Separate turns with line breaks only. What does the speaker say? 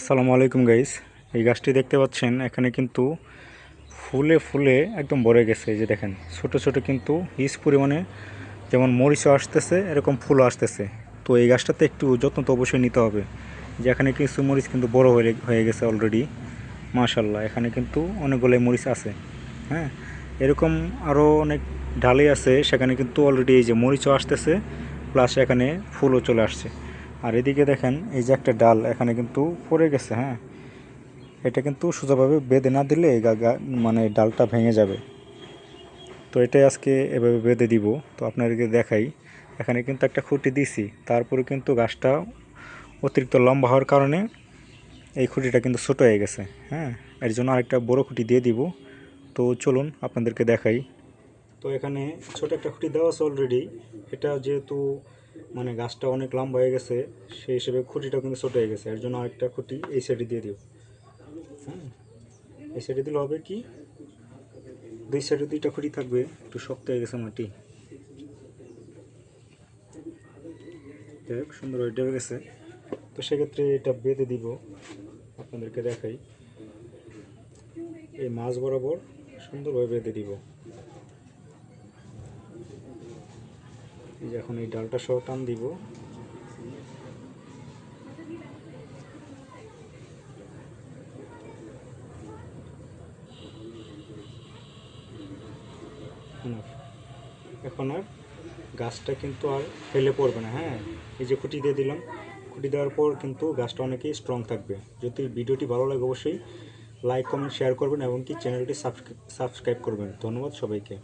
আসসালামু আলাইকুম গাইস। এই গাছটি দেখতে পাচ্ছেন, এখানে কিন্তু ফুলে ফুলে একদম ভরে গেছে। এই যে দেখেন, ছোট ছোট কিন্তু হিউজ পরিমাণে যেমন মরিচও আসতেছে, এরকম ফুলও আসতেছে। তো এই গাছটাতে একটু যত্ন তো অবশ্যই নিতে হবে। যে এখানে কিছু মরিচ কিন্তু বড় হয়ে গেছে অলরেডি। মাশাল্লাহ, এখানে কিন্তু অনেকগুলো মরিচ আছে। হ্যাঁ, এরকম আরও অনেক ডালে আছে, সেখানে কিন্তু অলরেডি এই যে মরিচও আসতেছে, প্লাস এখানে ফুলও চলে আসছে। আর এদিকে দেখেন, এই যে একটা ডাল এখানে কিন্তু পড়ে গেছে। হ্যাঁ, এটা কিন্তু সোজাভাবে বেঁধে না দিলে মানে ডালটা ভেঙে যাবে। তো এটাই আজকে এভাবে বেঁধে দিব। তো আপনাদেরকে দেখাই, এখানে কিন্তু একটা খুঁটি দিছি, তারপরে কিন্তু গাছটা অতিরিক্ত লম্বা হওয়ার কারণে এই খুঁটিটা কিন্তু ছোটো হয়ে গেছে। হ্যাঁ, এর জন্য আরেকটা বড় খুঁটি দিয়ে দিব। তো চলুন আপনাদেরকে দেখাই। তো এখানে ছোট একটা খুঁটি দেওয়া আছে অলরেডি। এটা যেহেতু মানে গাছটা অনেক লম্বা হয়ে গেছে, সেই হিসেবে খুঁটিটা কিন্তু ছোটো হয়ে গেছে। এর জন্য আরেকটা খুঁটি এই সাইডে দিয়ে দিব। হ্যাঁ, এই সাইডে দিলে হবে কি, দুই সাইডে দুইটা খুঁটি থাকবে। একটু শক্ত হয়ে গেছে মাটি, দেখ সুন্দর হয়ে ডেবে গেছে। তো সেক্ষেত্রে এটা বেঁধে দিব। আপনাদেরকে দেখাই, এই মাছ বরাবর সুন্দরভাবে বেঁধে দিব। এই যে এখন এই ডালটা সহ টান দিব। এখন আর গাছটা কিন্তু আর ফেলে পড়বে না। হ্যাঁ, এই যে খুঁটি দিয়ে দিলাম, খুঁটি দেওয়ার পর কিন্তু গাছটা অনেকেই স্ট্রং থাকবে। যদি ভিডিওটি ভালো লাগে অবশ্যই লাইক কমেন্ট শেয়ার করবেন এবং কি চ্যানেলটি সাবস্ক্রাইব করবেন। ধন্যবাদ সবাইকে।